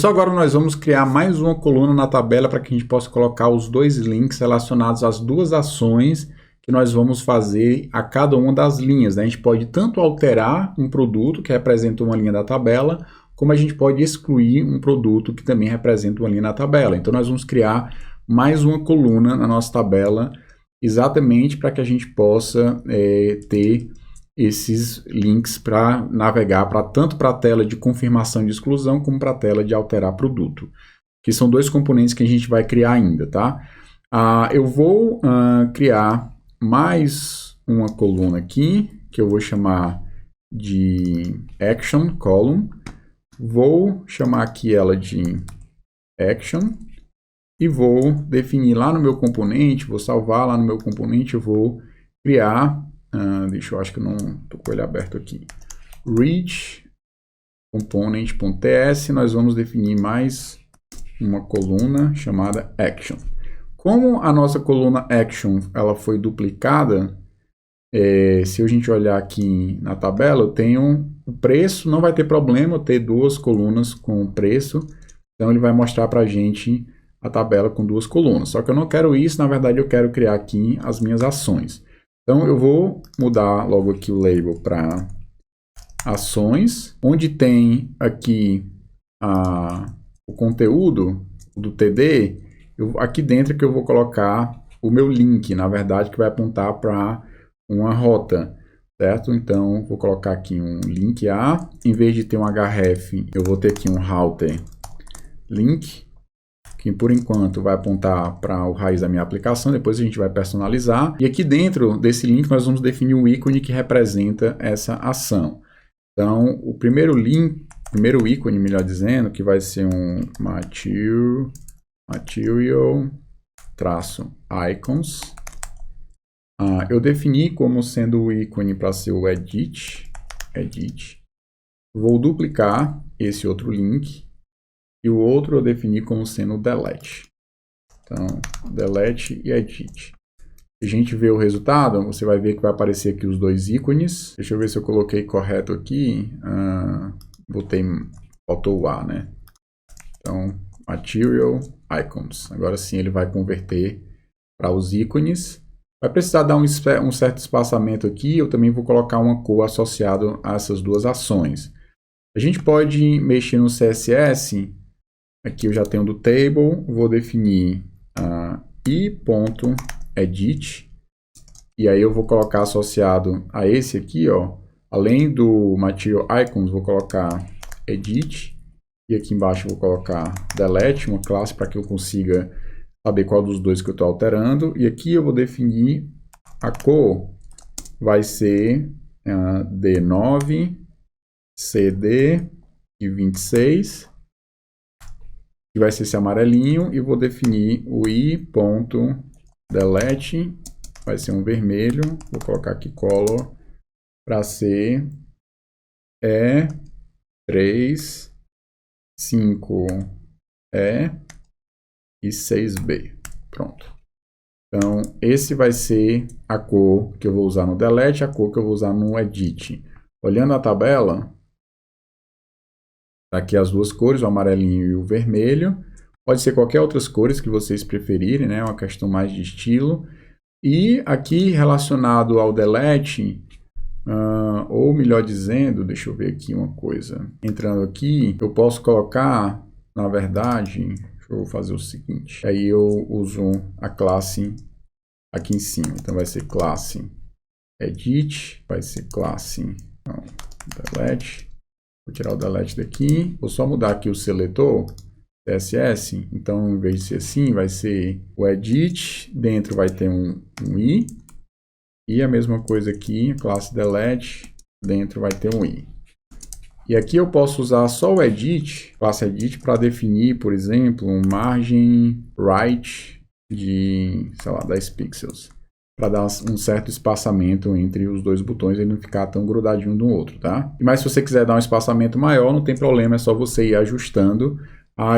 Pessoal, agora nós vamos criar mais uma coluna na tabela para que a gente possa colocar os dois links relacionados às duas ações que nós vamos fazer a cada uma das linhas, né? A gente pode tanto alterar um produto que representa uma linha da tabela, como a gente pode excluir um produto que também representa uma linha na tabela. Então nós vamos criar mais uma coluna na nossa tabela, exatamente para que a gente possa ter esses links para navegar tanto para a tela de confirmação de exclusão, como para a tela de alterar produto, que são dois componentes que a gente vai criar ainda, tá? Eu vou criar mais uma coluna aqui, que eu vou chamar de Action Column. Vou chamar aqui ela de Action e vou definir lá no meu componente, vou salvar lá no meu componente, eu vou criar, eu acho que eu não estou com ele aberto aqui, reach component.ts, nós vamos definir mais uma coluna chamada Action. Como a nossa coluna Action ela foi duplicada, se a gente olhar aqui na tabela, eu tenho o preço, não vai ter problema eu ter duas colunas com preço, então ele vai mostrar para a gente a tabela com duas colunas. Só que eu não quero isso, na verdade eu quero criar aqui as minhas ações. Então eu vou mudar logo aqui o label para ações, onde tem aqui o conteúdo do TD, aqui dentro que eu vou colocar o meu link, na verdade, que vai apontar para uma rota, certo? Então vou colocar aqui um link A, em vez de ter um href, eu vou ter aqui um router link, que por enquanto vai apontar para o raiz da minha aplicação, depois a gente vai personalizar. E aqui dentro desse link nós vamos definir um ícone que representa essa ação. Então, o primeiro ícone, melhor dizendo, que vai ser um material-icons. Eu defini como sendo o ícone para ser o edit. Vou duplicar esse outro link. E o outro eu defini como sendo o delete. Então, delete e edit. Se a gente ver o resultado, você vai ver que vai aparecer aqui os dois ícones. Deixa eu ver se eu coloquei correto aqui. Faltou o A, né? Então, material icons. Agora sim ele vai converter para os ícones. Vai precisar dar um certo espaçamento aqui. Eu também vou colocar uma cor associada a essas duas ações. A gente pode mexer no CSS. Aqui eu já tenho do table, vou definir i.edit, e aí eu vou colocar associado a esse aqui, ó, além do material icons, vou colocar edit, e aqui embaixo eu vou colocar delete, uma classe para que eu consiga saber qual dos dois que eu estou alterando, e aqui eu vou definir a cor, vai ser D9, CD e 26, que vai ser esse amarelinho, e vou definir o i.delete, vai ser um vermelho, vou colocar aqui color, para ser E3, 5E e 6B. Pronto. Então, esse vai ser a cor que eu vou usar no delete, a cor que eu vou usar no edit. Olhando a tabela, aqui as duas cores, o amarelinho e o vermelho. Pode ser qualquer outras cores que vocês preferirem, né? É uma questão mais de estilo. E aqui relacionado ao delete, ou melhor dizendo, deixa eu ver aqui uma coisa. Entrando aqui, eu posso colocar, na verdade, deixa eu fazer o seguinte. Aí eu uso a classe aqui em cima. Então vai ser classe edit, vai ser classe delete. Vou tirar o delete daqui, vou só mudar aqui o seletor, CSS, então em vez de ser assim, vai ser o edit, dentro vai ter um i, e a mesma coisa aqui, a classe delete, dentro vai ter um i. E aqui eu posso usar só o edit, classe edit, para definir, por exemplo, um margem right de, sei lá, 10 pixels. Para dar um certo espaçamento entre os dois botões e não ficar tão grudadinho um do outro, tá? Mas se você quiser dar um espaçamento maior, não tem problema, é só você ir ajustando.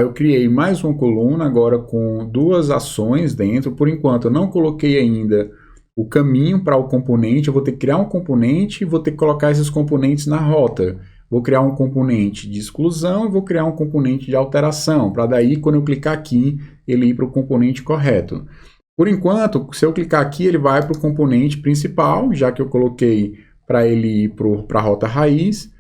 Eu criei mais uma coluna agora com duas ações dentro. Por enquanto eu não coloquei ainda o caminho para o componente, eu vou ter que criar um componente e vou ter que colocar esses componentes na rota. vou criar um componente de exclusão e vou criar um componente de alteração, para daí, quando eu clicar aqui, ele ir para o componente correto. Por enquanto, se eu clicar aqui, ele vai para o componente principal, já que eu coloquei para ele ir para a rota raiz,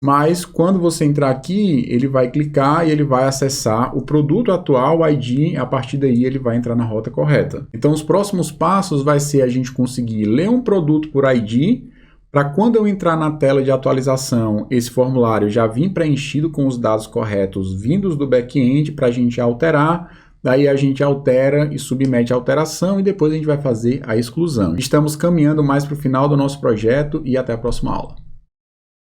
mas quando você entrar aqui, ele vai clicar e ele vai acessar o produto atual, o ID, a partir daí ele vai entrar na rota correta. Então, os próximos passos vai ser a gente conseguir ler um produto por ID, para quando eu entrar na tela de atualização, esse formulário já vir preenchido com os dados corretos vindos do back-end para a gente alterar. Daí a gente altera e submete a alteração e depois a gente vai fazer a exclusão. Estamos caminhando mais para o final do nosso projeto e até a próxima aula.